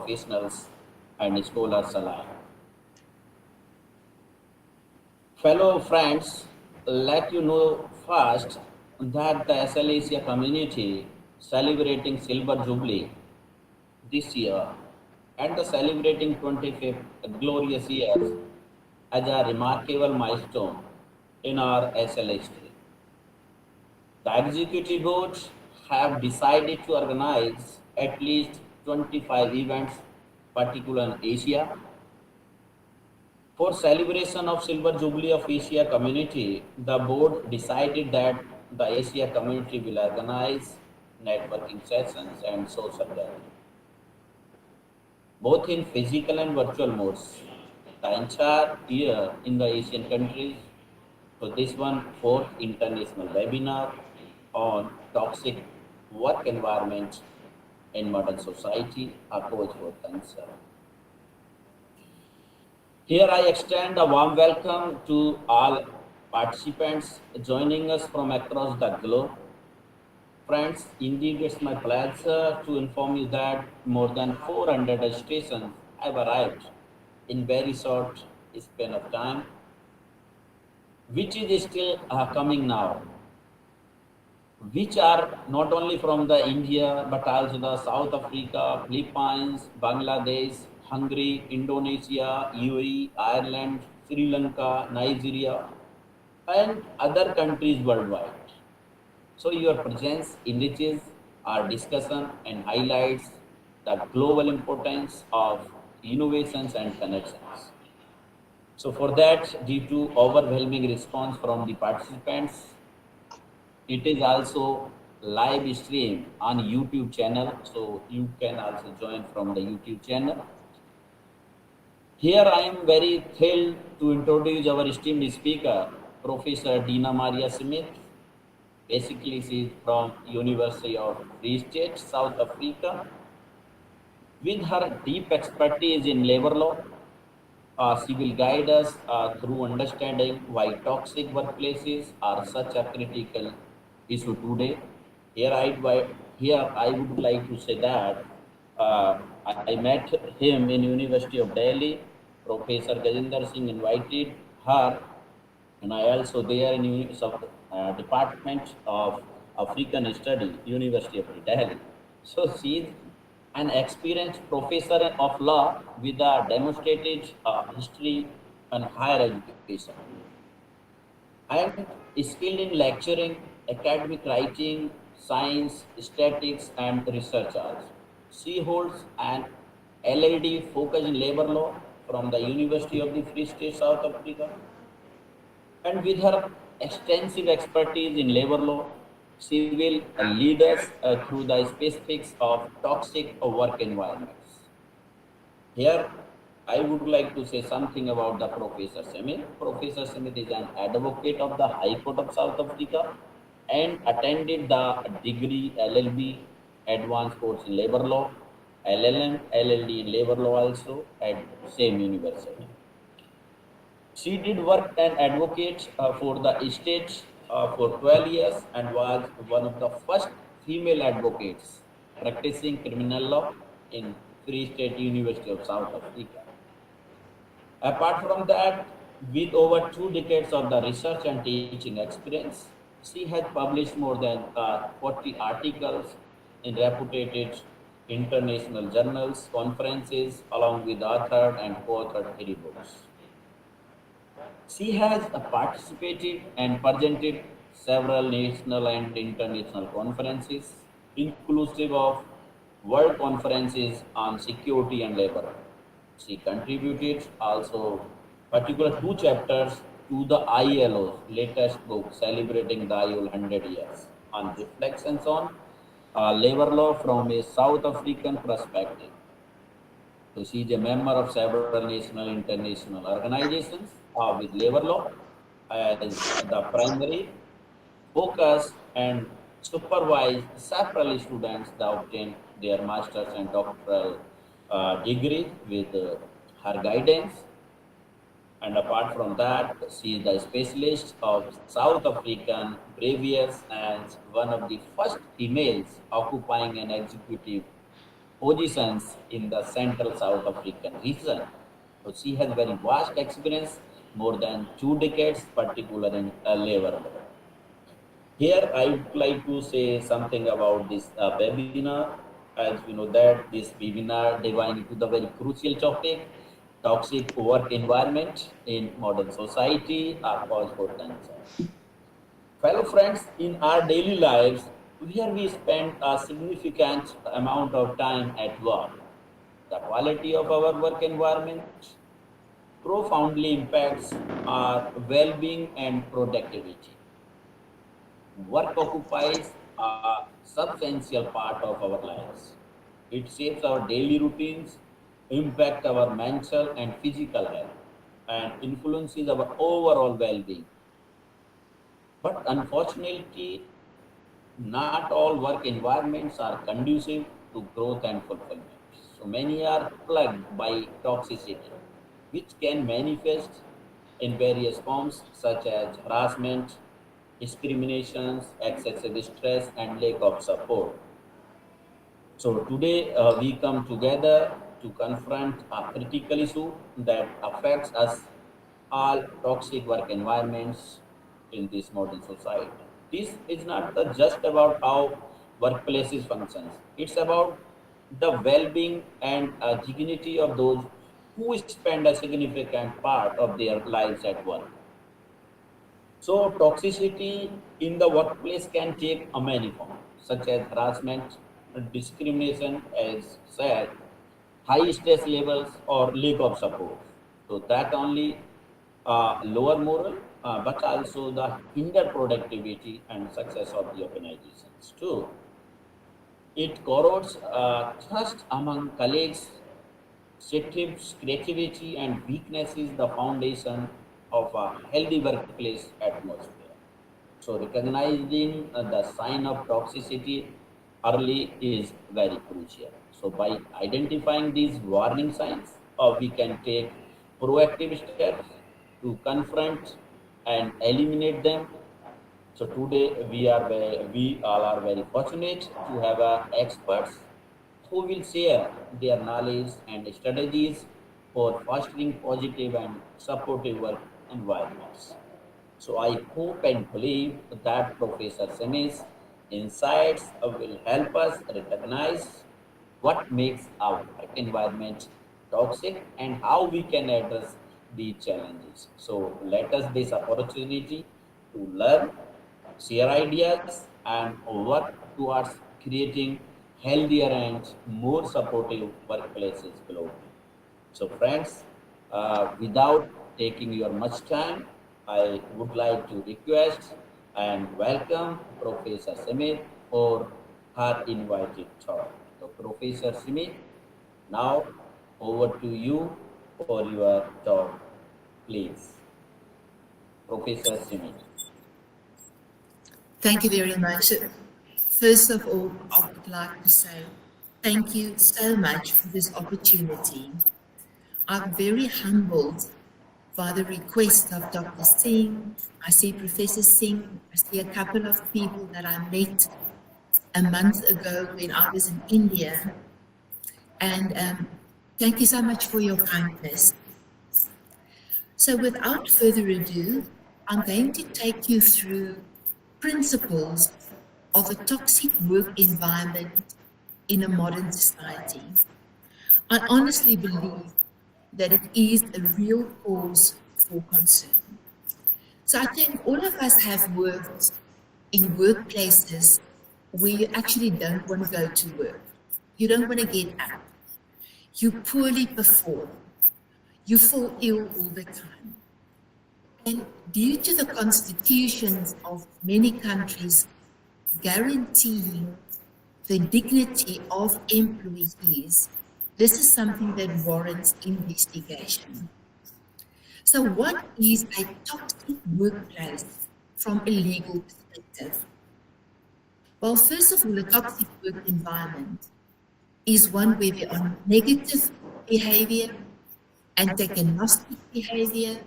professionals and scholars alike. Fellow friends, let you know first that the SLA Asia community celebrating Silver Jubilee this year and the celebrating 25th glorious years as a remarkable milestone in our SLA history. The executive boards have decided to organize at least 25 events, particularly in Asia. For celebration of Silver Jubilee of Asia Community, the board decided that the Asia Community will organize networking sessions and social gatherings, both in physical and virtual modes, the entire year in the Asian countries. So this one, fourth international webinar on toxic work environment in modern society, a cause for concern. Here I extend a warm welcome to all participants joining us from across the globe. Friends, indeed it's my pleasure to inform you that more than 400 stations have arrived in very short span of time, which is still coming now, which are not only from the India but also the South Africa, Philippines, Bangladesh, Hungary, Indonesia, UAE, Ireland, Sri Lanka, Nigeria, and other countries worldwide. So your presence enriches our discussion and highlights the global importance of innovations and connections. So for that, due to overwhelming response from the participants, it is also live stream on YouTube channel. So you can also join from the YouTube channel. Here I am very thrilled to introduce our esteemed speaker, Professor Dina Maria Smith. Basically, she is from University of Free State, South Africa. With her deep expertise in labor law, she will guide us through understanding why toxic workplaces are such a critical issue today. Here I would like to say that I met him in University of Delhi. Professor Gajinder Singh invited her, and I also there in Department of African Study, University of Delhi. So she is an experienced professor of law with a demonstrated history and higher education, and skilled in lecturing, academic writing, science, statistics, and research also. She holds an LLD focus in labor law from the University of the Free State, South Africa. And with her extensive expertise in labor law, she will lead us through the specifics of toxic work environments. Here, I would like to say something about the Professor Smith. Professor Smith is an advocate of the High Court of South Africa and attended the degree LLB advanced course in labor law, LLM, LLD in labor law also at same university. She did work and advocate for the state for 12 years and was one of the first female advocates practicing criminal law in Free State University of South Africa. Apart from that, with over 2 decades of the research and teaching experience, she has published more than 40 articles in reputed international journals, conferences, along with authored and co-authored 3 books. She has participated and presented several national and international conferences, inclusive of world conferences on security and labor. She contributed also particular 2 chapters to the ILO's latest book celebrating the ILO 100 years on reflections on labor law from a South African perspective. So she is a member of several national and international organizations with labor law as the primary focus and supervise several students that obtain their master's and doctoral degree with her guidance. And apart from that, she is the specialist of South African breviers and one of the first females occupying an executive positions in the Central South African region. So she has very vast experience, more than 2 decades, particularly in labor law. Here, I would like to say something about this webinar. As we know that this webinar dividing into the very crucial topic, toxic work environment in modern society are cause for concern. Fellow friends, in our daily lives, where we spend a significant amount of time at work, the quality of our work environment profoundly impacts our well-being and productivity. Work occupies a substantial part of our lives. It shapes our daily routines, impacts our mental and physical health, and influences our overall well-being. But unfortunately, not all work environments are conducive to growth and fulfillment. So many are plagued by toxicity, which can manifest in various forms such as harassment, discriminations, excessive stress, and lack of support. So today we come together to confront a critical issue that affects us all: toxic work environments in this modern society. This is not just about how workplaces functions. It's about the well-being and dignity of those who spend a significant part of their lives at work. So toxicity in the workplace can take a many forms, such as harassment, discrimination, as said, high stress levels, or lack of support. So that only lower moral, but also the hinder productivity and success of the organizations too. It corrodes trust among colleagues, strips creativity, and weakness is the foundation of a healthy workplace atmosphere. So recognizing the sign of toxicity early is very crucial. So by identifying these warning signs, we can take proactive steps to confront and eliminate them. So today we all are very fortunate to have experts who will share their knowledge and strategies for fostering positive and supportive work environments. So I hope and believe that Professor Semi's insights will help us recognize what makes our work environment toxic and how we can address these challenges. So let us this opportunity to learn, share ideas, and work towards creating healthier and more supportive workplaces globally. So, friends, without taking your much time, I would like to request and welcome Professor Simit for her invited talk. So, Professor Simit, now over to you for your talk, please. Professor Simit. Thank you very much. First of all, I would like to say thank you so much for this opportunity. I'm very humbled by the request of Dr. Singh. I see Professor Singh. I see a couple of people that I met a month ago when I was in India. And thank you so much for your kindness. So without further ado, I'm going to take you through principles of a toxic work environment in a modern society. I honestly believe that it is a real cause for concern. So I think all of us have worked in workplaces where you actually don't want to go to work. You don't want to get up. You poorly perform. You fall ill all the time. And due to the constitutions of many countries guaranteeing the dignity of employees, this is something that warrants investigation. So what is a toxic workplace from a legal perspective? Well, first of all, a toxic work environment is one where there are negative behavior, antagonistic behavior,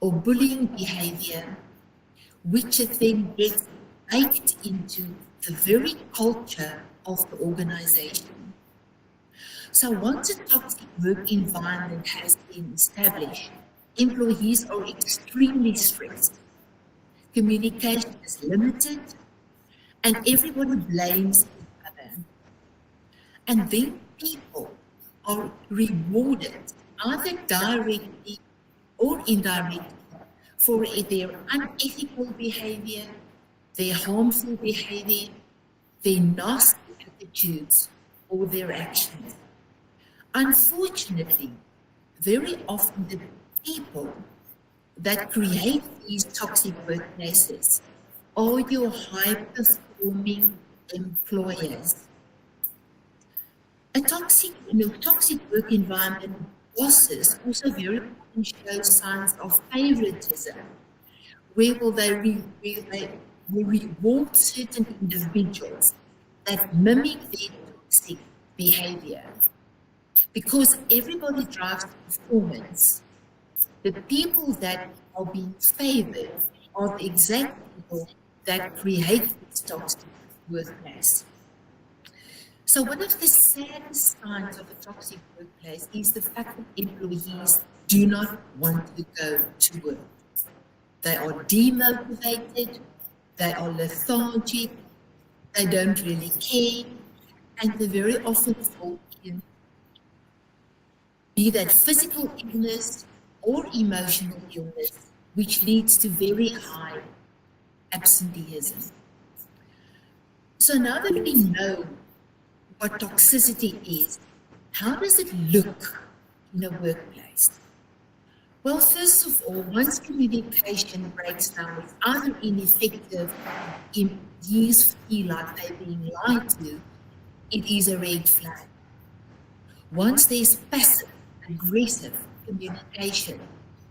or bullying behavior, which then gets baked into the very culture of the organization. So once a toxic work environment has been established, employees are extremely stressed. Communication is limited and everybody blames each other. And then people are rewarded either directly or indirectly for their unethical behavior, their harmful behavior, their nasty attitudes, or their actions. Unfortunately, very often the people that create these toxic workplaces are your high-performing employers. A toxic work environment bosses also very often show signs of favoritism, where they will reward certain individuals that mimic their toxic behavior. Because everybody drives performance, the people that are being favored are the exact people that create this toxic workplace. So one of the saddest signs of a toxic workplace is the fact that employees do not want to go to work. They are demotivated, they are lethargic, they don't really care, and they very often fall in be that physical illness or emotional illness, which leads to very high absenteeism. So now that we know what toxicity is, how does it look in a workplace? Well, first of all, once communication breaks down, it's either ineffective, employees feel like they're being lied to, it is a red flag. Once there's passive, aggressive communication,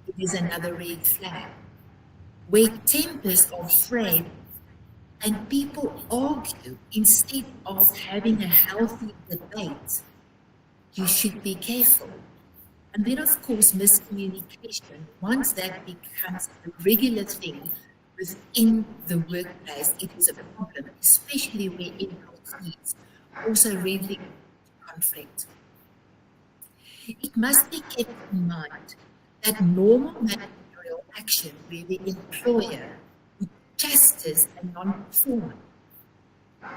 it is another red flag. Where tempers are frayed and people argue instead of having a healthy debate, you should be careful. And then, of course, miscommunication, once that becomes a regular thing within the workplace, it is a problem, especially where employees also readily conflict. It must be kept in mind that normal managerial action where the employer would chastise a non-performer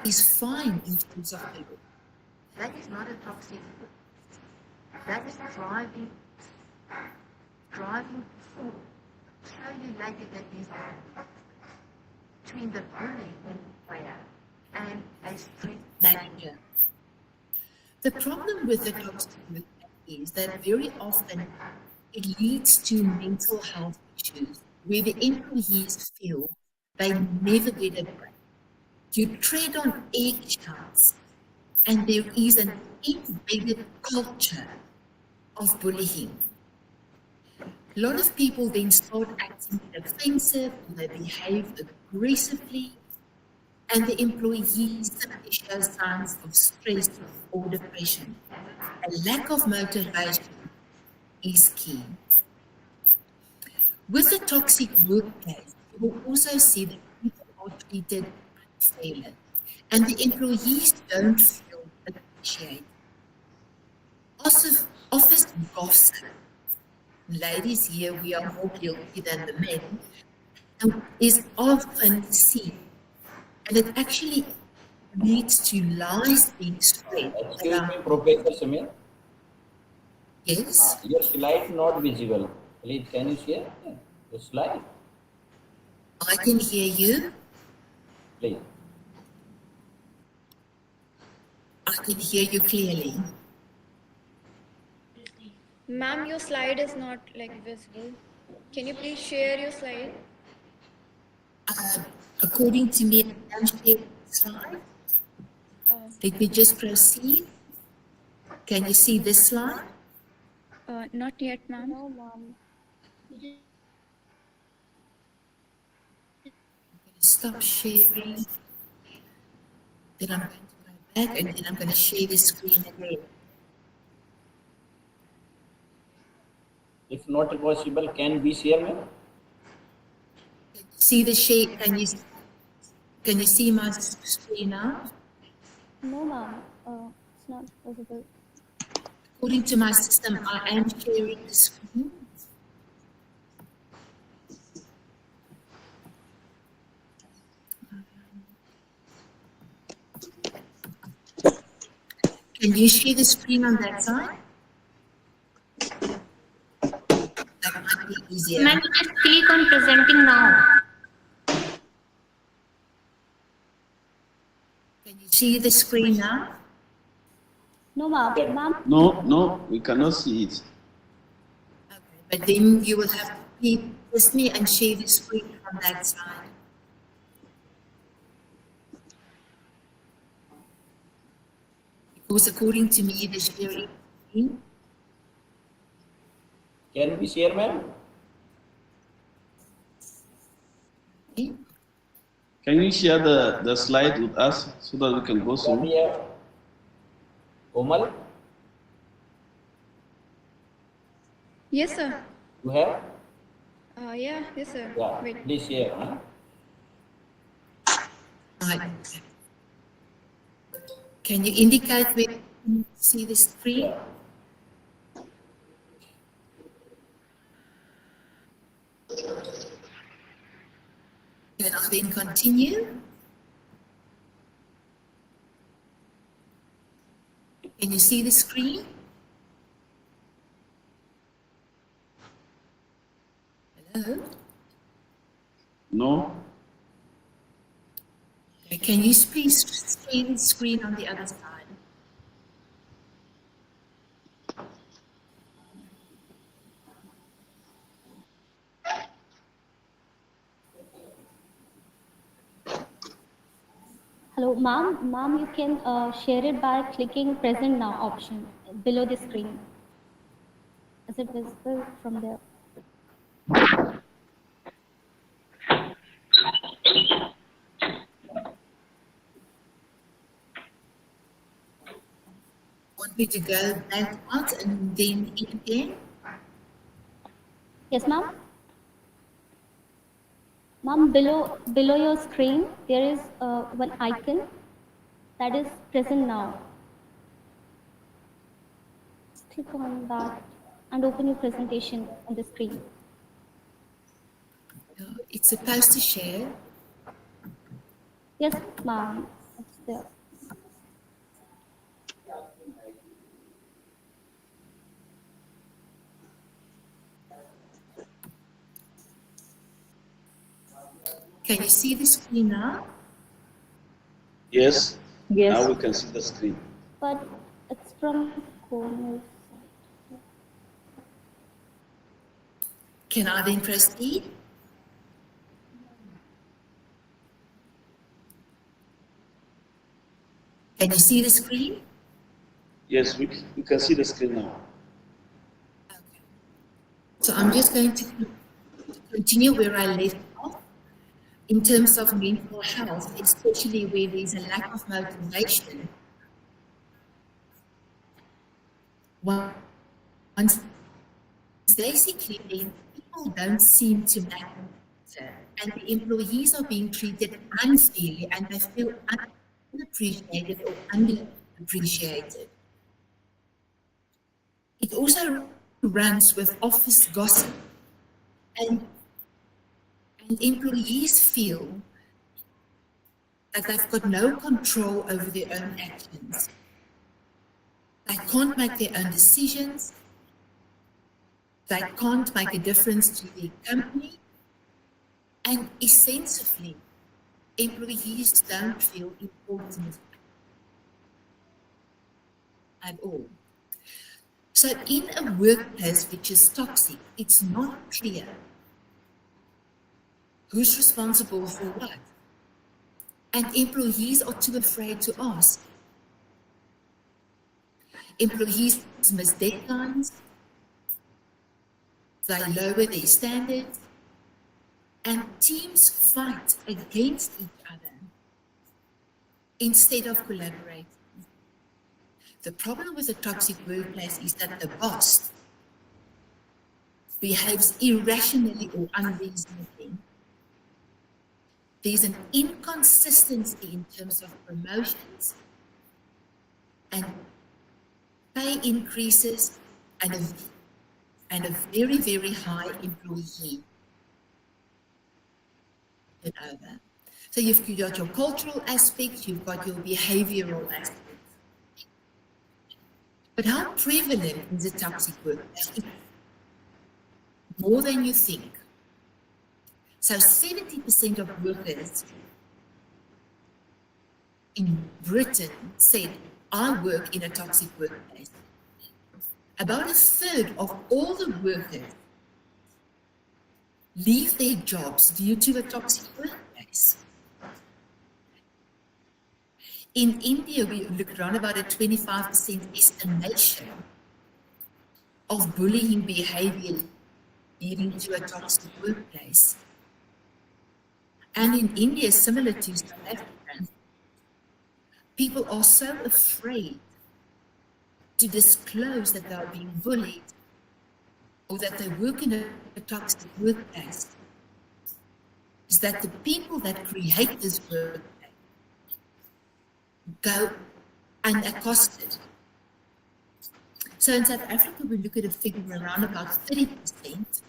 is fine in terms of the law. That is not a toxic. That is driving performance. Show you later that there's a between the bullying employer and a strict manager. The problem with the toxic workplace is that very often it leads to mental health issues where the employees feel they never get a break. You tread on eggshells, and there is an embedded culture of bullying. A lot of people then start acting defensive, they behave aggressively, and the employees simply show signs of stress or depression. A lack of motivation is key. With a toxic workplace, you will also see that people are treated unfairly, and the employees don't feel appreciated. Office gossip, ladies here, we are more guilty than the men, is often seen, and it actually leads to lies being spread. Excuse me, Professor Samir. Yes. Your slide not visible. Please, can you share the slide? I can hear you. Please. I can hear you clearly. Ma'am, your slide is not visible. Can you please share your slide? According to me, I can share the slide. Let me just proceed. Can you see this slide? Not yet, ma'am. No, mom. Stop sharing. Then I'm going to go back and then I'm going to share the screen again. If not possible, can we share, ma'am? See the shape? Can you see my screen now? No, ma'am. It's not visible. According to my system, I am sharing the screen. Can you share the screen on that side? That might be easier. Ma'am, you just click on presenting now. Can you see the screen now? No, ma'am. No, we cannot see it. Okay, but then you will have to repeat with me and share the screen from that side. Because according to me, the sharing screen. Can we share, ma'am? Okay. Can you share the slide with us so that we can go Can we through? have Komal? Yes, sir. You have? Yeah, yes, sir. Yeah, Wait. please share. Huh? Right. Can you indicate where you can see the screen? Yeah. Can I then continue? Can you see the screen? Hello? No? Okay, can you please share the screen on the other side? Hello, ma'am. Ma'am, you can share it by clicking present now option below the screen. Is it visible from there? Want me to go back out and then in again? Yes, ma'am. Ma'am, below your screen there is one icon that is present now. Just click on that and open your presentation on the screen. It's supposed to share. Yes, ma'am. It's there. Can you see the screen now? Yes? Yes. Now we can see the screen. But it's from corner. Can I then proceed? Can you see the screen? Yes, we can see the screen now. Okay. So I'm just going to continue where I left off. In terms of mental health, especially where there's a lack of motivation, once basically people don't seem to matter and the employees are being treated unfairly and they feel unappreciated or underappreciated. It also runs with office gossip and employees feel that they've got no control over their own actions. They can't make their own decisions. They can't make a difference to their company. And essentially, employees don't feel important at all. So in a workplace which is toxic, it's not clear who's responsible for what. And employees are too afraid to ask. Employees miss deadlines, they lower their standards, and teams fight against each other instead of collaborating. The problem with a toxic workplace is that the boss behaves irrationally or unreasonably. There's an inconsistency in terms of promotions and pay increases, and a very, very high employee turnover. So you've got your cultural aspects, you've got your behavioral aspects. But how prevalent is a toxic workplace? It's more than you think. So 70% of workers in Britain said, I work in a toxic workplace. About a third of all the workers leave their jobs due to a toxic workplace. In India, we look around about a 25% estimation of bullying behavior leading to a toxic workplace. And in India, similar to South Africa, people are so afraid to disclose that they are being bullied or that they work in a toxic workplace, is that the people that create this workplace go unaccosted. So in South Africa, we look at a figure around about 30%,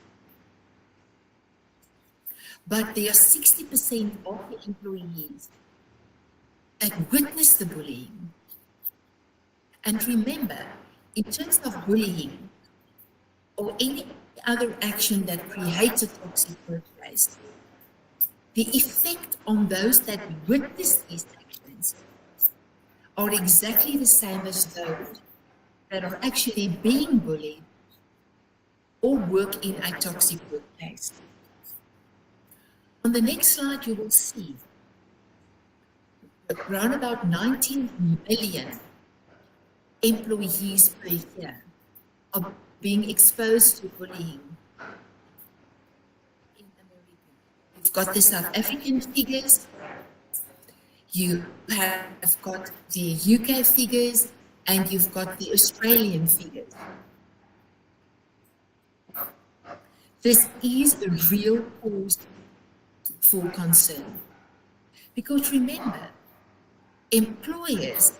but there are 60% of the employees that witness the bullying. And remember, in terms of bullying or any other action that creates a toxic workplace, the effect on those that witness these actions are exactly the same as those that are actually being bullied or work in a toxic workplace. On the next slide, you will see around about 19 million employees per year are being exposed to bullying in America. You've got the South African figures, you have got the UK figures, and you've got the Australian figures. This is a real cause for concern. Because remember, employers,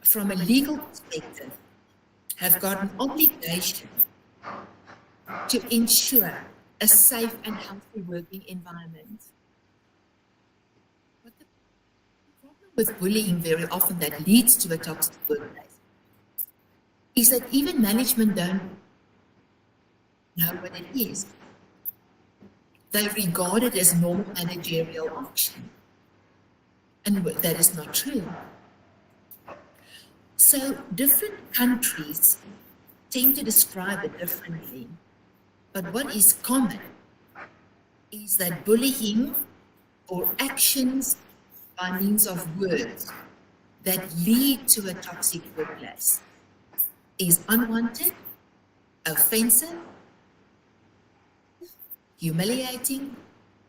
from a legal perspective, have got an obligation to ensure a safe and healthy working environment. But the problem with bullying very often that leads to a toxic workplace is that even management don't know what it is. They regard it as normal managerial action. And that is not true. So different countries tend to describe it differently. But what is common is that bullying or actions by means of words that lead to a toxic workplace is unwanted, offensive, humiliating,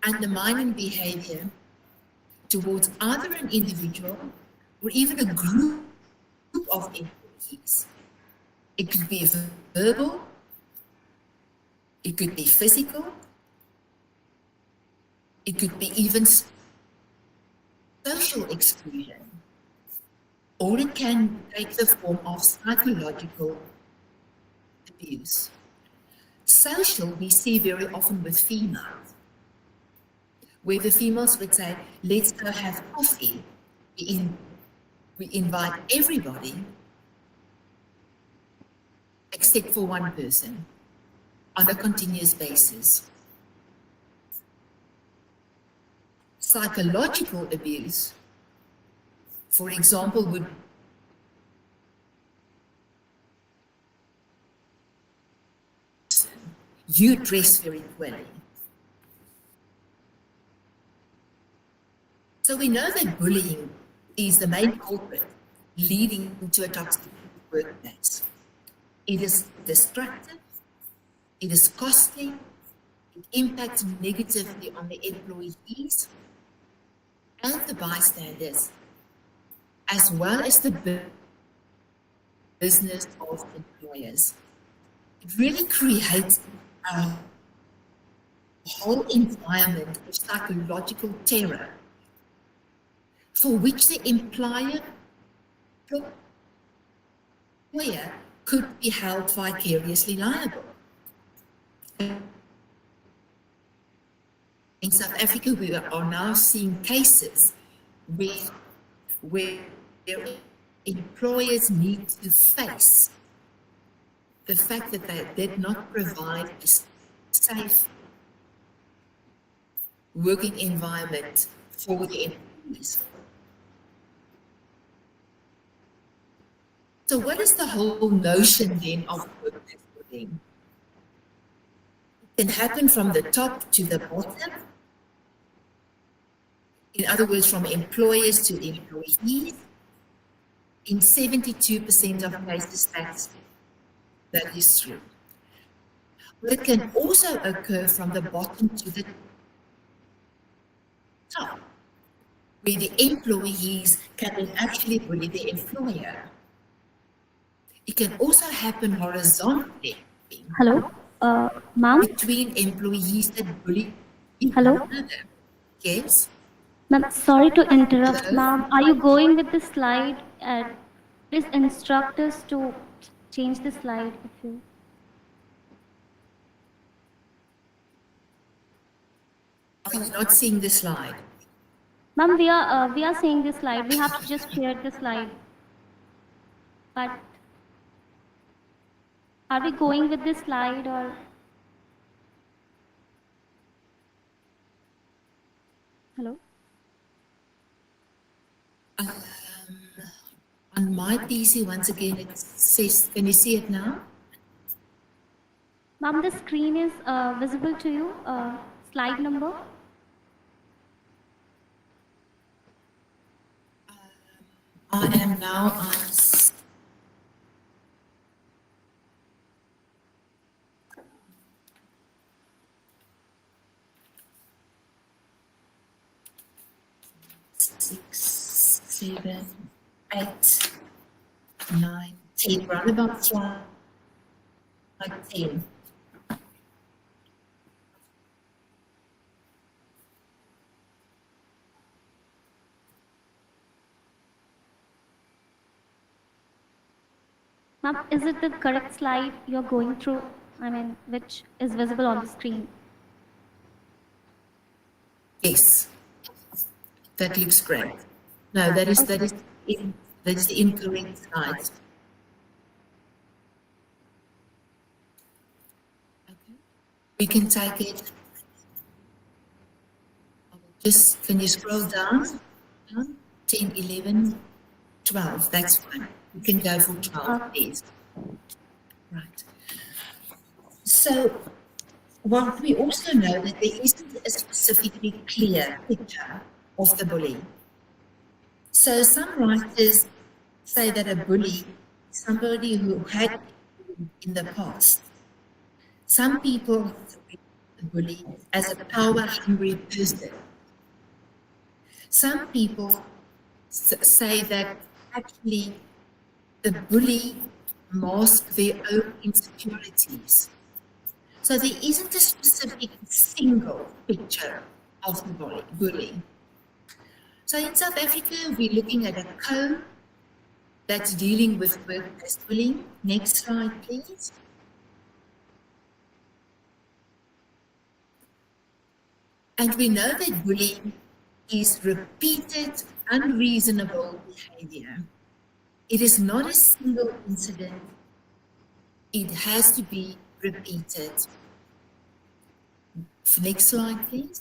undermining behavior towards either an individual or even a group of employees. It could be verbal, it could be physical, it could be even social exclusion, or it can take the form of psychological abuse. Social we see very often with females, where the females would say, let's go have coffee. We invite everybody except for one person on a continuous basis. Psychological abuse, for example, would you dress very poorly. So we know that bullying is the main culprit leading to a toxic workplace. It is destructive, it is costly, it impacts negatively on the employees and the bystanders, as well as the business of employers. It really creates a whole environment of psychological terror for which the employer could be held vicariously liable. In South Africa, we are now seeing cases where employers need to face the fact that they did not provide a safe working environment for the employees. So what is the whole notion then of workplace bullying? It can happen from the top to the bottom. In other words, from employers to employees. In 72% of cases, that is true. But it can also occur from the bottom to the top, where the employees can then actually bully the employer. It can also happen horizontally. Hello, ma'am. Between employees that bully Hello? one another. Yes? Ma'am, sorry to interrupt, Hello? ma'am. Are you going with the slide? Please instruct us to change the slide if you. Are you not seeing the slide? Ma'am, we are seeing the slide. We have to just share the slide. But are we going with this slide or? Hello? On my PC, once again, it says, can you see it now? Ma'am, the screen is visible to you. Slide number. I am now on six, 7, 8, 9, 10, round about slide 10. Ma'am, is it the correct slide you're going through? I mean, which is visible on the screen? Yes, that looks great. No, that is the incorrect slide. Okay. We can take it. Just can you scroll down? 10, 11, 12. That's fine. You can go for 12, please. Right. So, well, we also know that there isn't a specifically clear picture of the bully. So some writers say that a bully is somebody who had in the past. Some people interpret the bully as a power-hungry person. Some people say that actually the bully masks their own insecurities. So there isn't a specific single picture of the bully. So in South Africa, we're looking at a code that's dealing with workplace bullying. Next slide, please. And we know that bullying is repeated, unreasonable behavior. It is not a single incident. It has to be repeated. Next slide, please.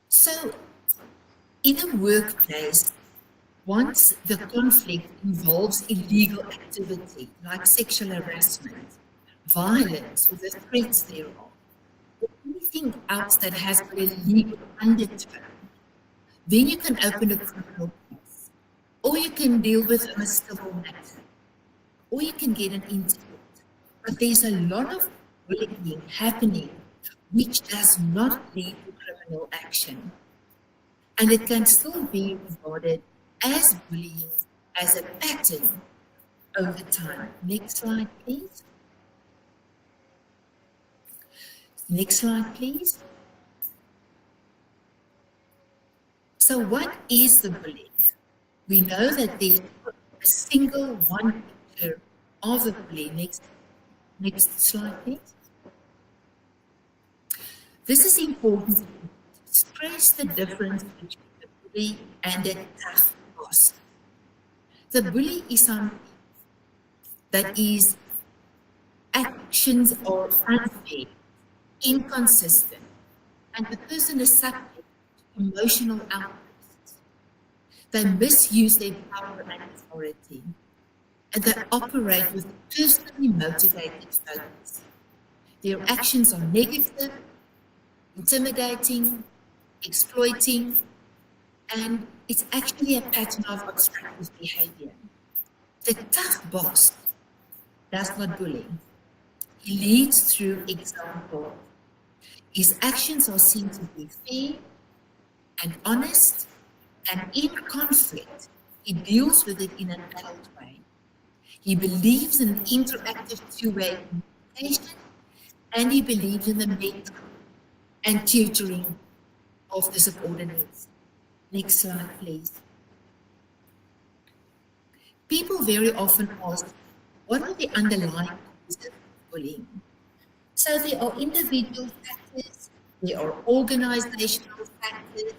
So, in a workplace, once the conflict involves illegal activity like sexual harassment, violence, or the threats thereof, or anything else that has a legal undertone, then you can open a criminal case, or you can deal with a civil matter, or you can get an interview. But there's a lot of bullying happening which does not lead to criminal action. And it can still be regarded as bullying as a pattern over time. Next slide, please. Next slide, please. So what is the bullying? We know that there's a single one picture of the bully. Next slide, please. This is important to stress the difference between the bully and a tough boss. The bully is something that is actions are unfair, inconsistent, and the person is subject to emotional outbursts. They misuse their power and authority, and they operate with personally motivated focus. Their actions are negative, intimidating, exploiting, and it's actually a pattern of obstructive behavior. The tough boss does not bully. He leads through example. His actions are seen to be fair and honest, and in conflict, he deals with it in an adult way. He believes in interactive two-way communication, and he believes in the mentoring and tutoring of the subordinates. Next slide, please. People very often ask, what are the underlying causes of bullying? So there are individual factors, there are organizational factors.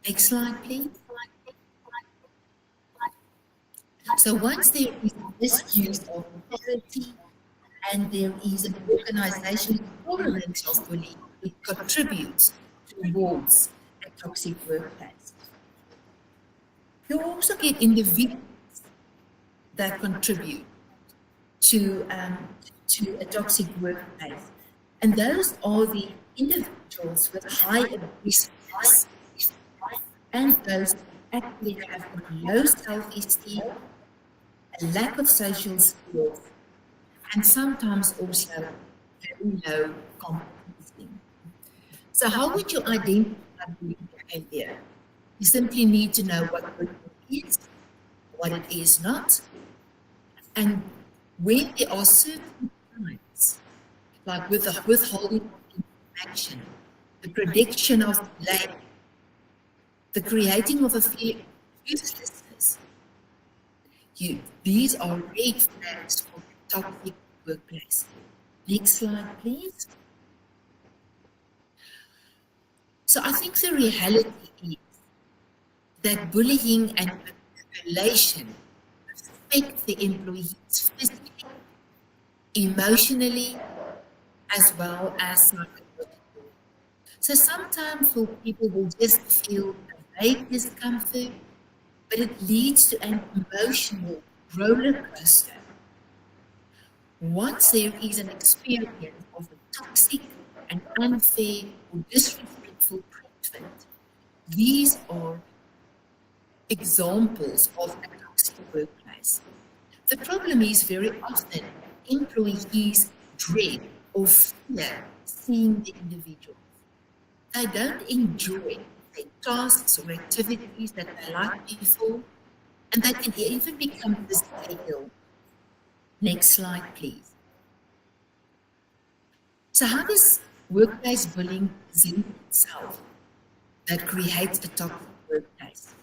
Next slide, please. So once there is misuse of authority and there is an organizational tolerance of bullying, it contributes towards a toxic workplace. You also get individuals that contribute to a toxic workplace, and those are the individuals with high aggressiveness and those that actually have low self-esteem, a lack of social skills, and sometimes also very low competency. So how would you identify bullying behavior? You simply need to know what bullying is, what it is not, and when there are certain signs, like with the withholding of information, the prediction of blame, the creating of a feeling of uselessness, these are red flags for a toxic workplace. Next slide, please. So I think the reality is that bullying and manipulation affect the employees physically, emotionally, as well as psychologically. So sometimes people will just feel a vague discomfort, but it leads to an emotional roller coaster. Once there is an experience of a toxic and unfair or disrespectful treatment, these are examples of a toxic workplace. The problem is very often employees dread or fear seeing the individual. They don't enjoy their tasks or activities that they like before, and they can even become physically ill. Next slide, please. So how does workplace bullying present itself that creates a toxic workplace?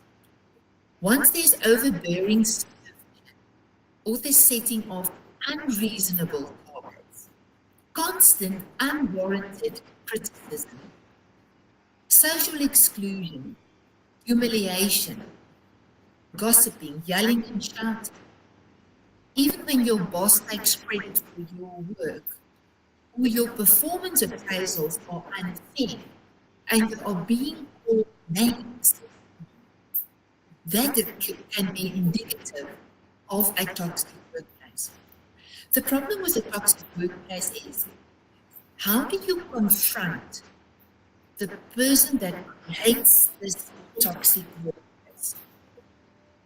Once there's overbearing supervision or the setting of unreasonable targets, constant unwarranted criticism, social exclusion, humiliation, gossiping, yelling and shouting, even when your boss takes credit for your work, or your performance appraisals are unfair and you are being called names, that can be indicative of a toxic workplace. The problem with a toxic workplace is, how do you confront the person that hates this toxic workplace?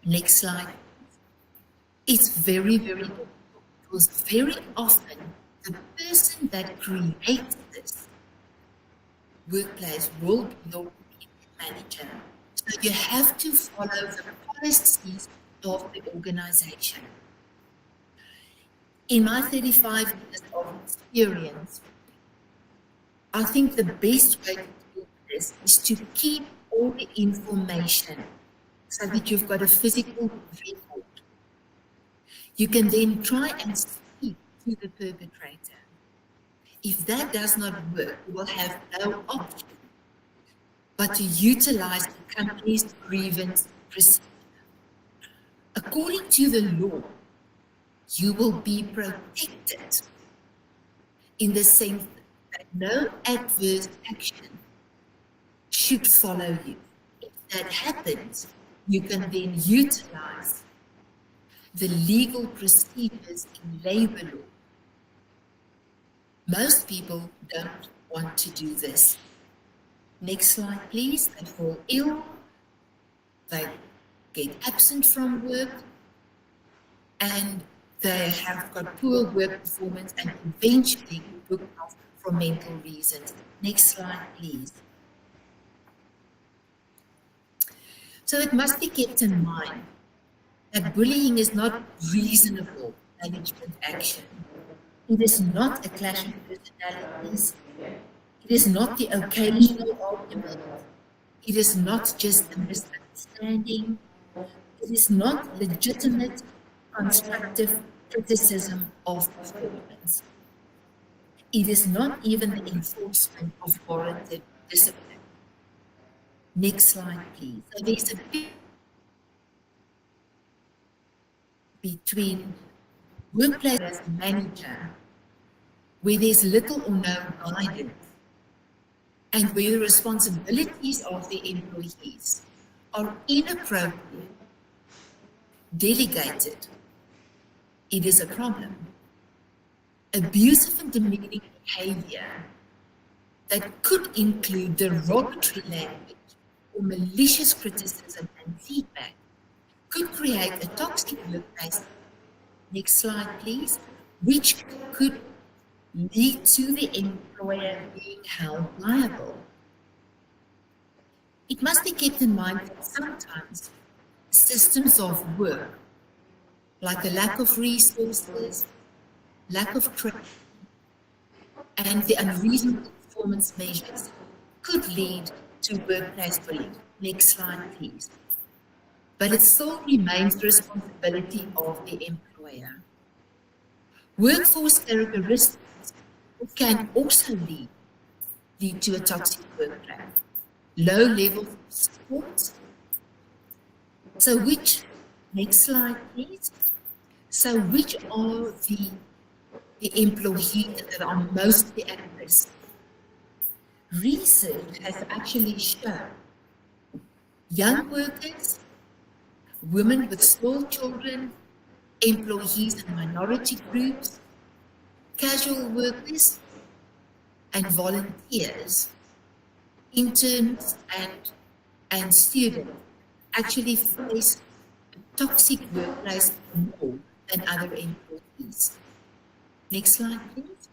Next slide. It's very, very difficult because very often the person that creates this workplace will be your manager. So you have to follow the policies of the organization. In my 35 years of experience, I think the best way to do this is to keep all the information so that you've got a physical record. You can then try and speak to the perpetrator. If that does not work, you will have no option but to utilize the company's grievance procedure. According to the law, you will be protected in the sense that no adverse action should follow you. If that happens, you can then utilize the legal procedures in labor law. Most people don't want to do this. Next slide, please. They fall ill, they get absent from work, and they have got poor work performance and eventually booked off for mental reasons. Next slide, please. So it must be kept in mind that bullying is not reasonable management action. It is not a clash of personalities. It is not the occasional argument. It is not just a misunderstanding. It is not legitimate, constructive criticism of performance. It is not even the enforcement of warranted discipline. Next slide, please. So there's a big between workplace as a manager, where there's little or no guidance, and where the responsibilities of the employees are inappropriate, delegated. It is a problem. Abusive and demeaning behavior that could include derogatory language or malicious criticism and feedback could create a toxic workplace. Next slide, please, which could lead to the employer being held liable. It must be kept in mind that sometimes systems of work, like a lack of resources, lack of training, and the unreasonable performance measures could lead to workplace bullying. Next slide, please. But it still remains the responsibility of the employer. Workforce characteristics can also lead to a toxic workplace. Low levels of support. So next slide please. So which are the employees that are mostly at risk? Research has actually shown young workers, women with small children, employees in minority groups, casual workers, and volunteers, interns and students actually face a toxic workplace more than other employees. Next slide, please.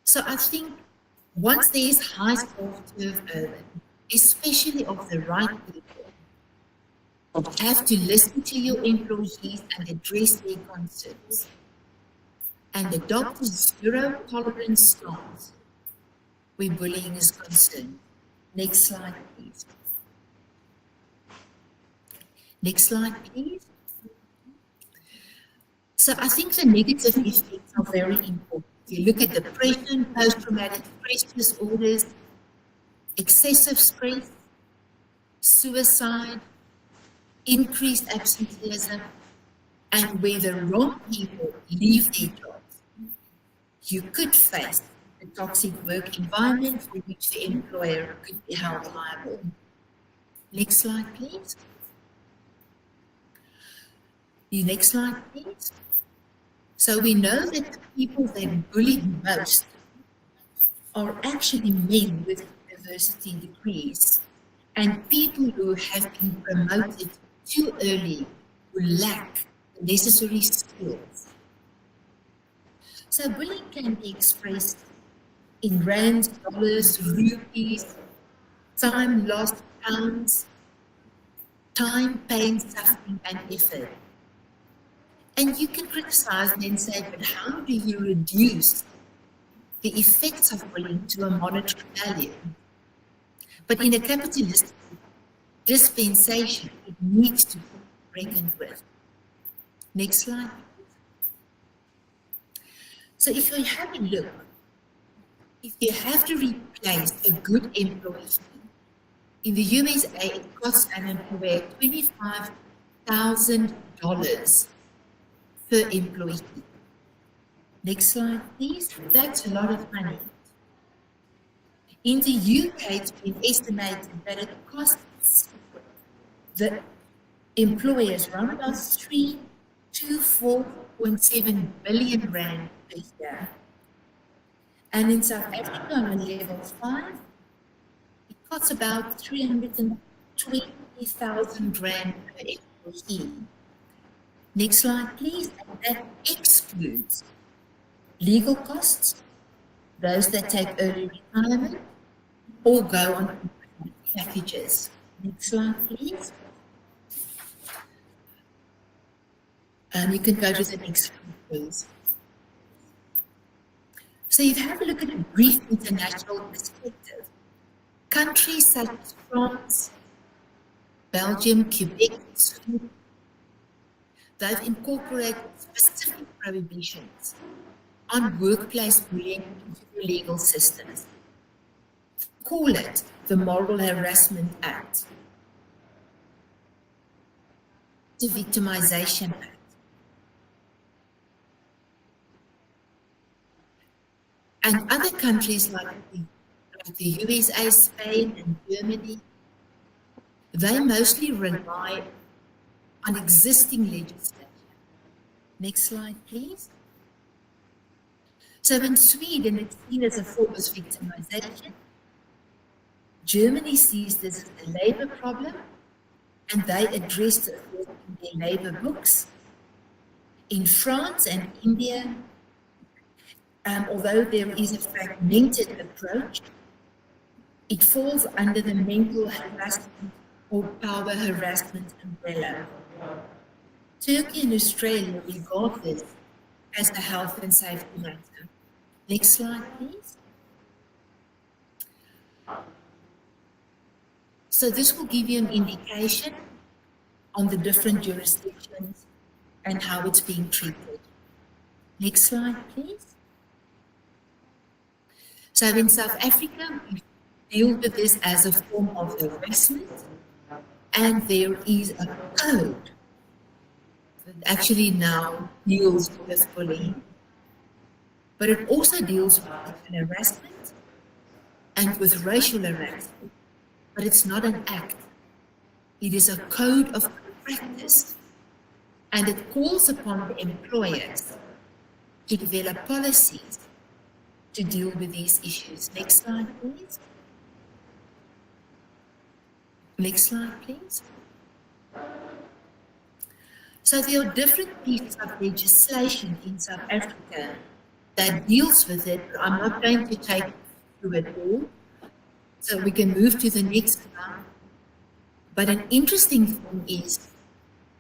So I think once there is high staff turnover, especially of the right people, you have to listen to your employees and address their concerns and adopt a zero tolerance stance where bullying is concerned. Next slide, please. Next slide, please. So I think the negative effects are very important. You look at depression, post-traumatic stress disorders, excessive stress, suicide, increased absenteeism, and where the wrong people leave their jobs, you could face a toxic work environment for which the employer could be held liable. Next slide, please. The next slide, please. So we know that the people that bully most are actually men with university degrees and people who have been promoted too early, who lack the necessary skills. So bullying can be expressed in rands, dollars, rupees, time lost, pounds, time, pain, suffering, and effort. And you can criticize and then say, but how do you reduce the effects of bullying to a monetary value. But in a capitalistic dispensation, it needs to be reckoned with. Next slide. So if you have a look, if you have to replace a good employee, in the USA it costs an employer $25,000 per employee. Next slide, please. That's a lot of money. In the UK, it's been estimated that it costs the employers around about 3 to 4.7 billion rand per year. And in South Africa, on level 5, it costs about 320,000 rand per employee. Next slide, please. And that excludes legal costs, those that take early retirement, or go on packages. Next slide, please. You can go to the next slide, please. So if you have a look at a brief international perspective, countries such as France, Belgium, Quebec, Sweden, they've incorporated specific prohibitions on workplace bullying into the legal systems. Call it the Moral Harassment Act, the Victimization Act. And other countries like the USA, Spain, and Germany, they mostly rely on existing legislation. Next slide, please. So in Sweden, it's seen as a form of victimization. Germany sees this as a labor problem, and they address it in their labor books. In France and India, although there is a fragmented approach, it falls under the mental harassment or power harassment umbrella. Turkey and Australia regard this as a health and safety matter. Next slide, please. So this will give you an indication on the different jurisdictions and how it's being treated. Next slide, please. So in South Africa, we deal with this as a form of harassment, and there is a code that actually now deals with bullying. But it also deals with harassment and with racial harassment, but it's not an act. It is a code of practice, and it calls upon the employers to develop policies to deal with these issues. Next slide, please. Next slide, please. So there are different pieces of legislation in South Africa that deals with it, but I'm not going to take through it all. So we can move to the next slide. But an interesting thing is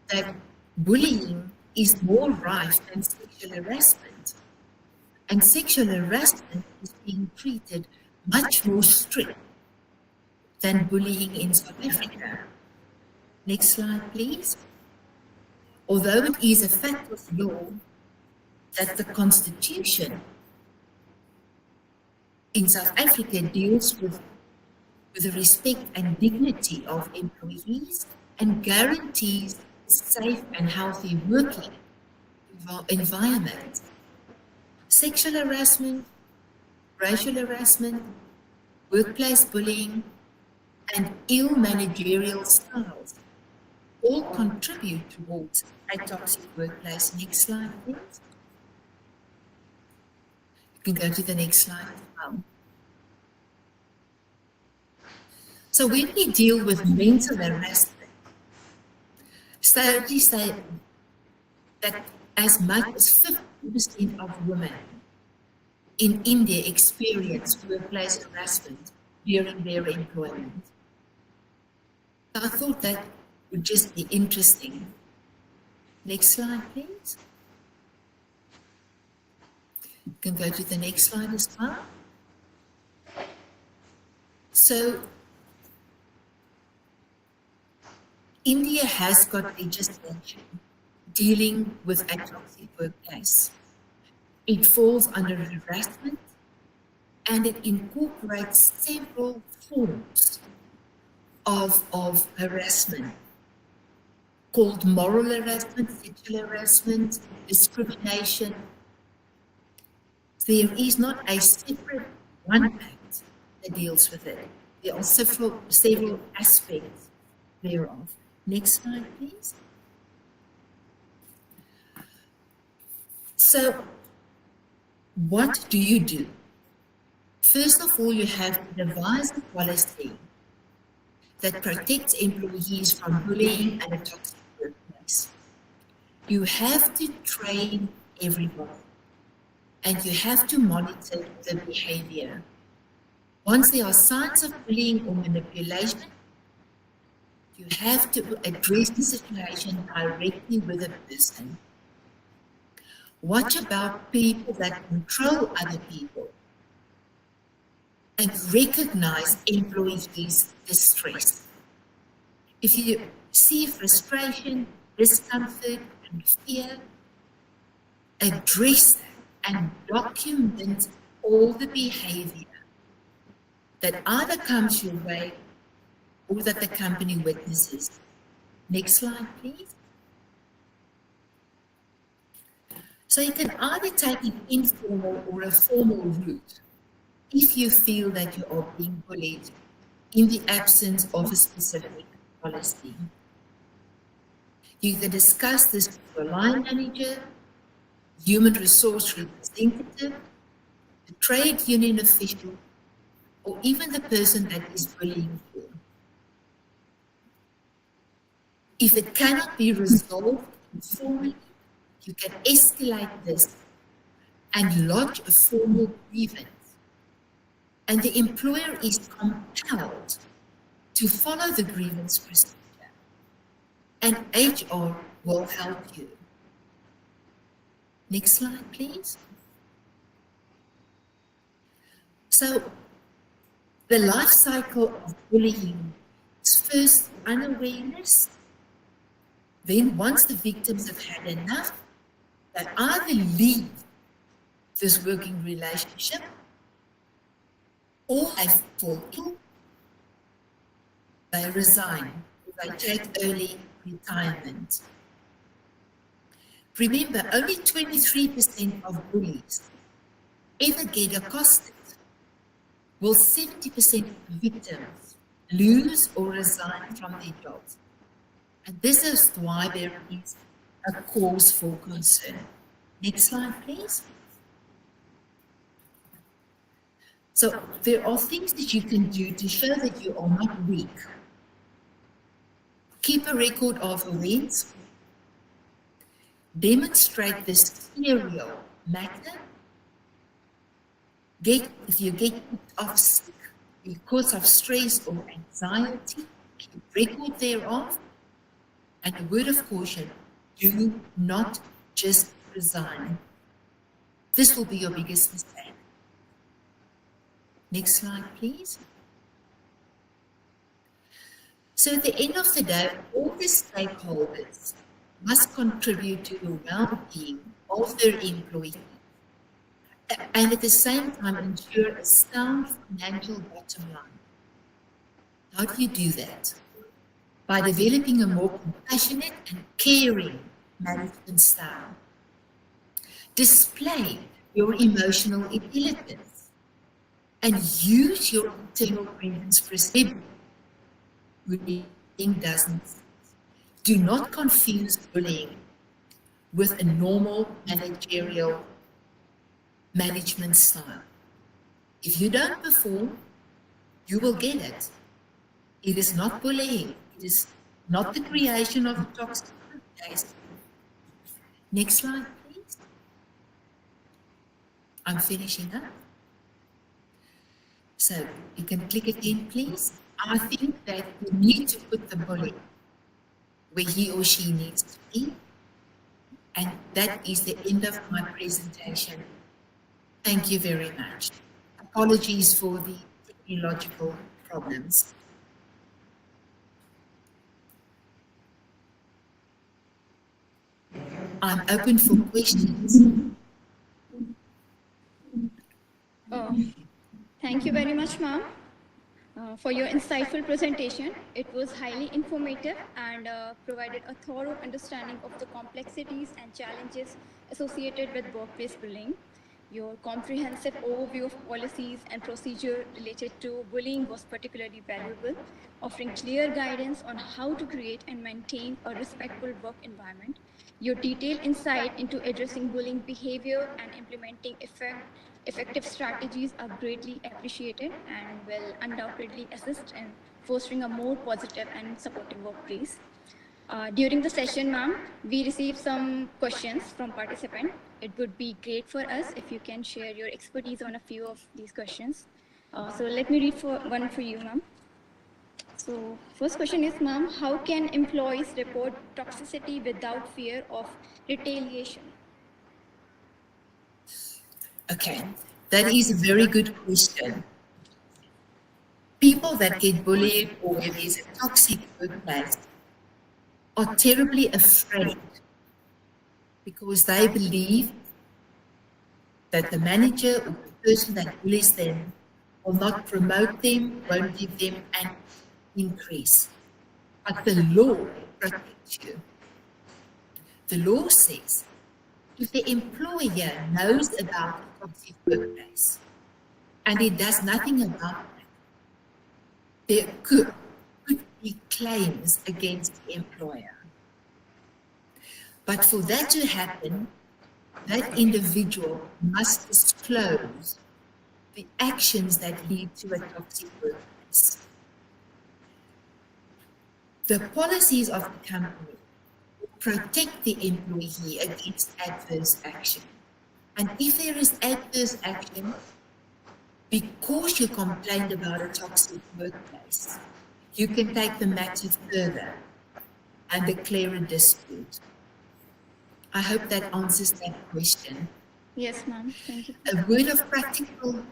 that bullying is more rife than sexual harassment. And sexual harassment is being treated much more strict than bullying in South Africa. Next slide, please. Although it is a fact of law that the Constitution in South Africa deals with the respect and dignity of employees and guarantees a safe and healthy working environment. Sexual harassment, racial harassment, workplace bullying, and ill managerial styles all contribute towards a toxic workplace. Next slide, please. You can go to the next slide as well. So when we deal with mental harassment, studies say that as much as 50% of women in India experience workplace harassment during their employment. So I thought that would just be interesting. Next slide, please. You can go to the next slide as well. So, India has got legislation dealing with a toxic workplace. It falls under harassment and it incorporates several forms of harassment called moral harassment, sexual harassment, discrimination. There is not a separate one act that deals with it. There are several aspects thereof. Next slide, please. So, what do you do? First of all, you have to devise a policy that protects employees from bullying and a toxic workplace. You have to train everyone and you have to monitor the behavior. Once there are signs of bullying or manipulation, you have to address the situation directly with the person. What about people that control other people? And recognize employees' distress. If you see frustration, discomfort, and fear, address that and document all the behavior that either comes your way or that the company witnesses. Next slide, please. So you can either take an informal or a formal route if you feel that you are being bullied in the absence of a specific policy. You can discuss this with your line manager, human resource representative, the trade union official, or even the person that is bullying you. If it cannot be resolved informally, you can escalate this and lodge a formal grievance. And the employer is compelled to follow the grievance procedure. And HR will help you. Next slide, please. So, the life cycle of bullying is first unawareness. Then once the victims have had enough, they either leave this working relationship or have total, they resign, they take early retirement. Remember, only 23% of bullies ever get accosted, while 70% of victims lose or resign from their jobs. And this is why there is a cause for concern. Next slide, please. So there are things that you can do to show that you are not weak. Keep a record of events. Demonstrate this serial matter. If you get off sick because of stress or anxiety, keep record thereof. And a word of caution, do not just resign. This will be your biggest mistake. Next slide, please. So at the end of the day, all the stakeholders must contribute to the well-being of their employees and at the same time ensure a sound financial bottom line. How do you do that? By developing a more compassionate and caring management style. Display your emotional intelligence and use your internal grievance procedure. Bullying doesn't. Do not confuse bullying with a normal managerial management style. If you don't perform, you will get it. It is not bullying. It is not the creation of a toxic workplace. Next slide, please. I'm finishing up. So you can click again, please. I think that we need to put the bully where he or she needs to be. And that is the end of my presentation. Thank you very much. Apologies for the technological problems. I'm open for questions. Oh, thank you very much, ma'am, for your insightful presentation. It was highly informative and provided a thorough understanding of the complexities and challenges associated with workplace bullying. Your comprehensive overview of policies and procedure related to bullying was particularly valuable, offering clear guidance on how to create and maintain a respectful work environment. Your detailed insight into addressing bullying behavior and implementing effective strategies are greatly appreciated and will undoubtedly assist in fostering a more positive and supportive workplace. During the session, ma'am, we received some questions from participants. It would be great for us if you can share your expertise on a few of these questions. So let me read one for you, ma'am. So first question is, ma'am, how can employees report toxicity without fear of retaliation? Okay, that is a very good question. People that get bullied or where there's a toxic workplace are terribly afraid because they believe that the manager or the person that bullies them will not promote them, won't give them an increase. But the law protects you. The law says if the employer knows about the toxic workplace and it does nothing about it, there could be claims against the employer. But for that to happen, that individual must disclose the actions that lead to a toxic workplace. The policies of the company protect the employee against adverse action. And if there is adverse action, because you complained about a toxic workplace, you can take the matter further and declare a dispute. I hope that answers that question. Yes, ma'am. Thank you. A word of practical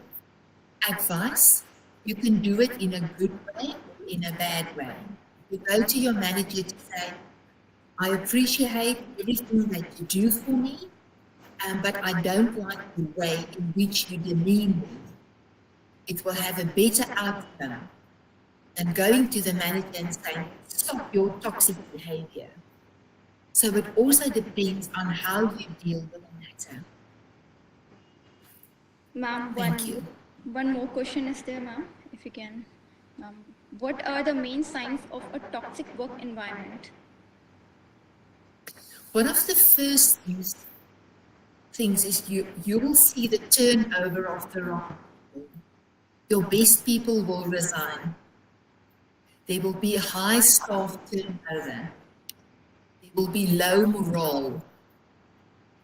advice, you can do it in a good way or in a bad way. You go to your manager to say, I appreciate everything that you do for me, but I don't like the way in which you demean me. It will have a better outcome than going to the manager and saying, stop your toxic behavior. So it also depends on how you deal with the matter. Ma'am, Thank you. one more question is there, ma'am, if you can. What are the main signs of a toxic work environment? One of the first things is you will see the turnover of the wrong people. Your best people will resign. There will be a high staff turnover. There will be low morale.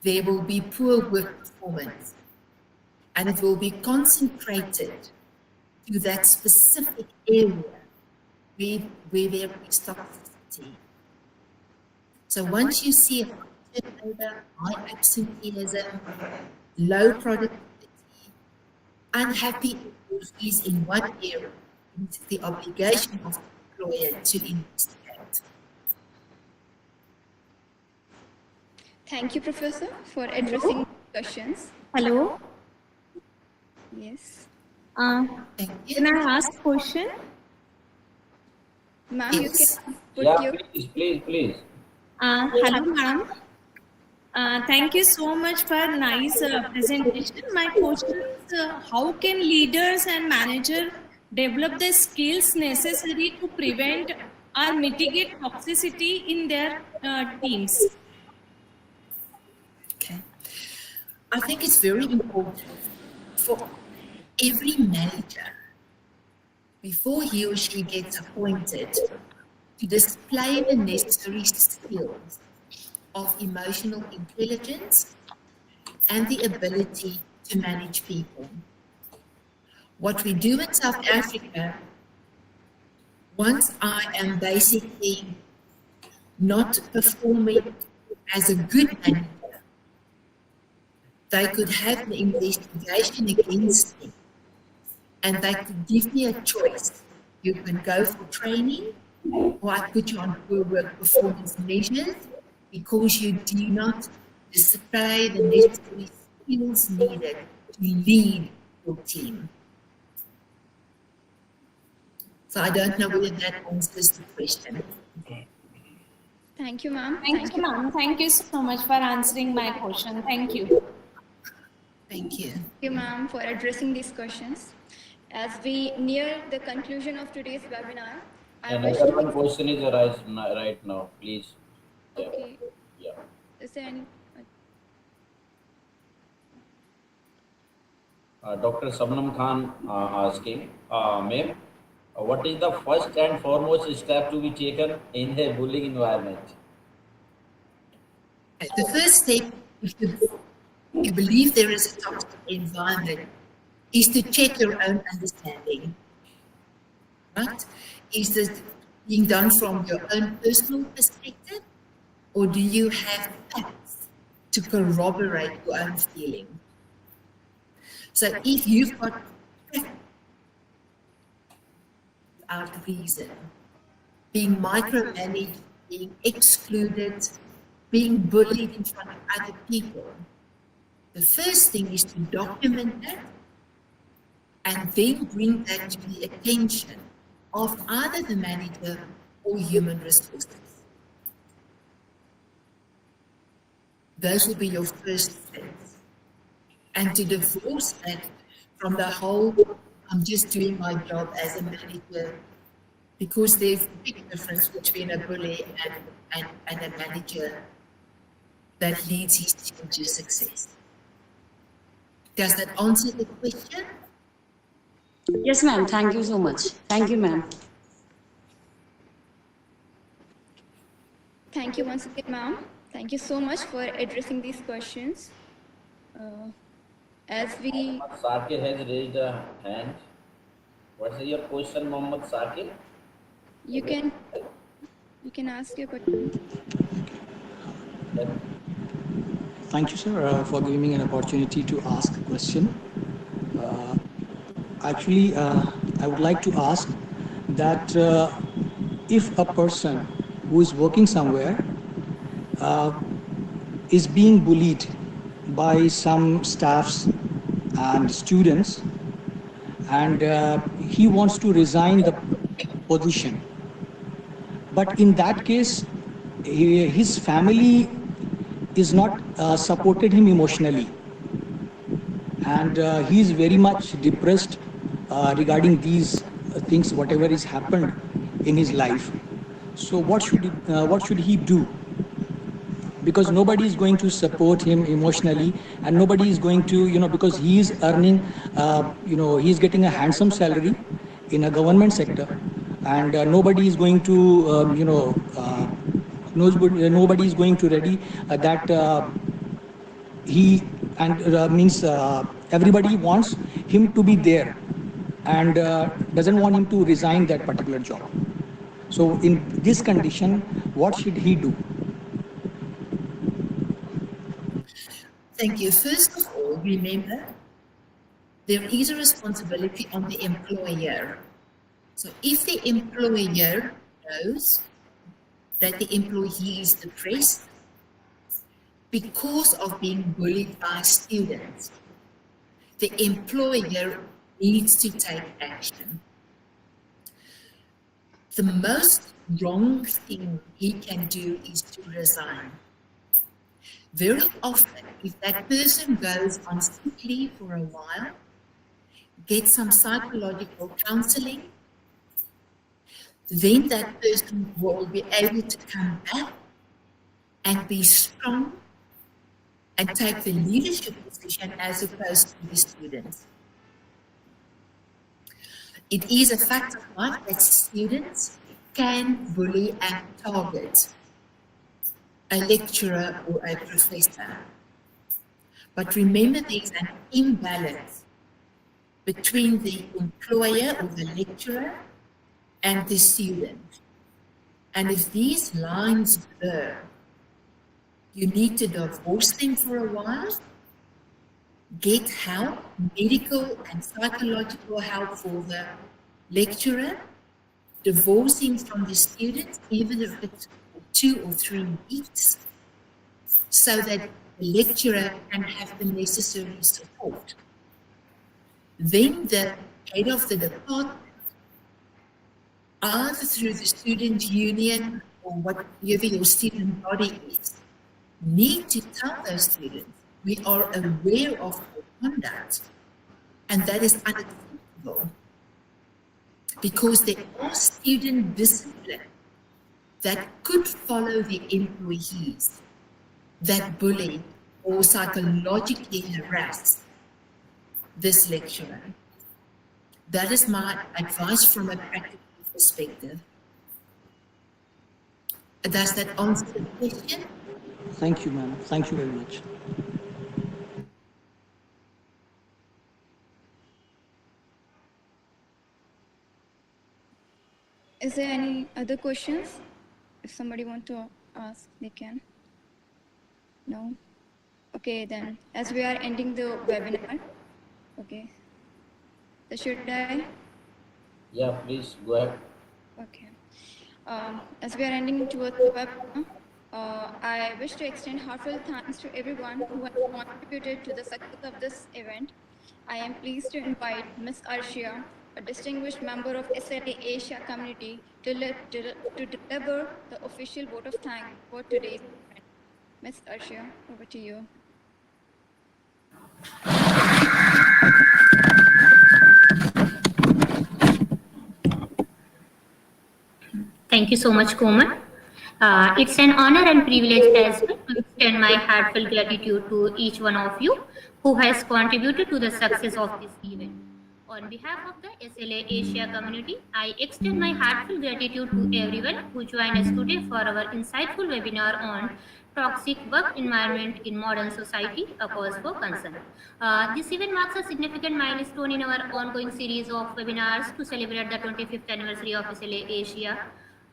There will be poor work performance. And it will be concentrated to that specific area where there is toxicity. So once you see a high turnover, high absenteeism, low productivity, unhappy employees in one area, it's the obligation of the employer to investigate. Thank you, Professor, for addressing questions. Hello. Yes. Thank you. Can I ask question? Ma'am, Yes. you can put Yeah, your... please. Hello, ma'am. Thank you so much for nice presentation. My question is, how can leaders and manager develop the skills necessary to prevent or mitigate toxicity in their teams? Okay. I think it's very important for every manager, before he or she gets appointed, to display the necessary skills of emotional intelligence and the ability to manage people. What we do in South Africa, once I am basically not performing as a good manager, they could have an investigation against me, and they could give me a choice. You can go for training, or I put you on poor work performance measures because you do not display the necessary skills needed to lead your team. So I don't know whether that answers the question. Thank you, ma'am. Thank you, ma'am. Thank you so much for answering my question. Thank you. Thank you. Thank you, ma'am, for addressing these questions. As we near the conclusion of today's webinar, I wish Another to... one question is right now, please. Yeah. Okay. Yeah. Is there any... Dr. Sabnam Khan asking, ma'am, what is the first and foremost step to be taken in a bullying environment? The first step, if you believe there is a toxic environment, is to check your own understanding. Right? Is this being done from your own personal perspective, or do you have facts to corroborate your own feeling? So if you've got facts without reason, being micromanaged, being excluded, being bullied in front of other people, the first thing is to document that and then bring that to the attention of either the manager or human resources. Those will be your first steps. And to divorce that from the whole, I'm just doing my job as a manager, because there's a big difference between a bully and a manager that leads his team to success. Does that answer the question? Yes, ma'am. Thank you so much. Thank you, ma'am. Thank you once again, ma'am. Thank you so much for addressing these questions. As we... Sakir has raised a hand. What is your question, Mohammed Sakir? You can ask your question. Thank you, sir, for giving me an opportunity to ask a question. Actually, I would like to ask that if a person who is working somewhere is being bullied by some staffs and students, and he wants to resign the position, but in that case, his family is not supported him emotionally, and he is very much depressed regarding these things, whatever has happened in his life. So what should he do? Because nobody is going to support him emotionally, and nobody is going to, because he is earning, he is getting a handsome salary in a government sector, and nobody is going to, nobody is going to ready that he, and means everybody wants him to be there, and doesn't want him to resign that particular job. So in this condition, what should he do? Thank you. First of all, remember, there is a responsibility on the employer. So if the employer knows that the employee is depressed because of being bullied by students, the employer needs to take action. The most wrong thing he can do is to resign. Very often, if that person goes on sick leave for a while, gets some psychological counseling, then that person will be able to come back and be strong and take the leadership position as opposed to the students. It is a fact of life that students can bully and target a lecturer or a professor. But remember, there's an imbalance between the employer or the lecturer and the student. And if these lines blur, you need to divorce them for a while get help, medical and psychological help for the lecturer, divorcing from the students, even if it's for 2 or 3 weeks, so that the lecturer can have the necessary support. Then the head of the department, either through the student union or whatever your student body is, need to tell those students, we are aware of your conduct, and that is unacceptable, because there are student discipline that could follow the employees that bully or psychologically harass this lecturer. That is my advice from a practical perspective. Does that answer the question? Thank you, ma'am. Thank you very much. Is there any other questions? If somebody want to ask, they can. No? Okay, then, as we are ending the webinar, okay. So should I? Yeah, please go ahead. Okay. As we are ending towards the webinar, I wish to extend heartfelt thanks to everyone who has contributed to the success of this event. I am pleased to invite Ms. Arshia, a distinguished member of SLA Asia community, to deliver the official vote of thanks for today's event. Ms. Arshia, over to you. Thank you so much, Komal. It's an honor and privilege as well to extend my heartfelt gratitude to each one of you who has contributed to the success of this event. On behalf of the SLA Asia community, I extend my heartfelt gratitude to everyone who joined us today for our insightful webinar on toxic work environment in modern society, a cause for concern. This event marks a significant milestone in our ongoing series of webinars to celebrate the 25th anniversary of SLA Asia.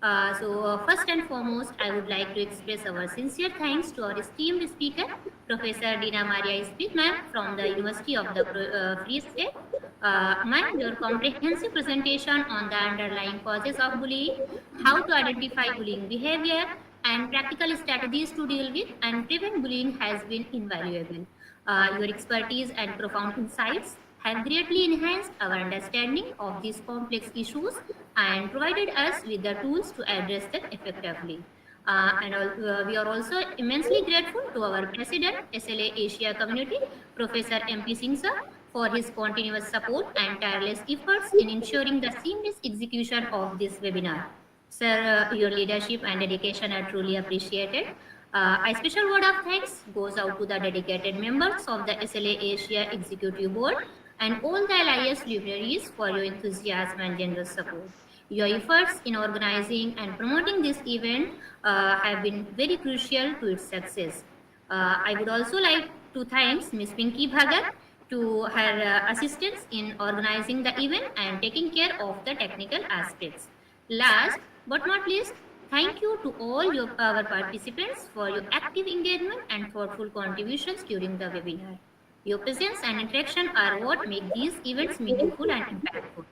First and foremost, I would like to express our sincere thanks to our esteemed speaker, Professor Dina Maria Smith, ma'am, from the University of the Free State. Ma'am, your comprehensive presentation on the underlying causes of bullying, how to identify bullying behavior, and practical strategies to deal with and prevent bullying has been invaluable. Your expertise and profound insights have greatly enhanced our understanding of these complex issues and provided us with the tools to address them effectively. We are also immensely grateful to our President, SLA Asia Community, Professor MP Singh sir, for his continuous support and tireless efforts in ensuring the seamless execution of this webinar. Sir, your leadership and dedication are truly appreciated. A special word of thanks goes out to the dedicated members of the SLA Asia Executive Board and all the alliance luminaries for your enthusiasm and generous support. Your efforts in organizing and promoting this event have been very crucial to its success. I would also like to thank Ms. Pinky Bhagat to her assistance in organizing the event and taking care of the technical aspects. Last but not least, thank you to all our participants for your active engagement and thoughtful contributions during the webinar. Your presence and interaction are what make these events meaningful and impactful.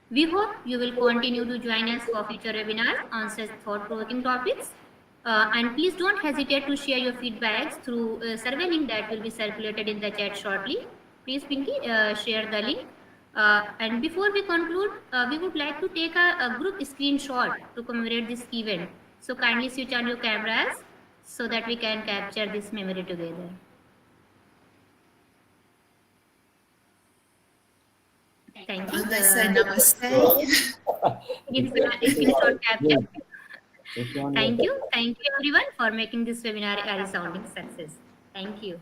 We hope you will continue to join us for future webinars on such thought-provoking topics. And please don't hesitate to share your feedbacks through a survey link that will be circulated in the chat shortly. Please, Pinky, share the link. And before we conclude, we would like to take a group screenshot to commemorate this event. So kindly switch on your cameras so that we can capture this memory together. Thank you. Namaste. Screenshot capture. Thank you. Thank you everyone for making this webinar a resounding success. Thank you.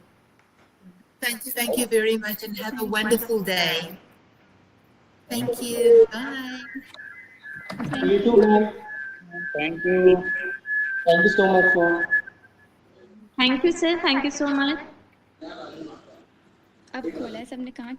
Thank you very much, and have a wonderful day. Thank you. Bye. You too, ma'am. Thank you. Thank you so much for. Thank you, sir. Thank you so much. अब खोला है सबने कहाँ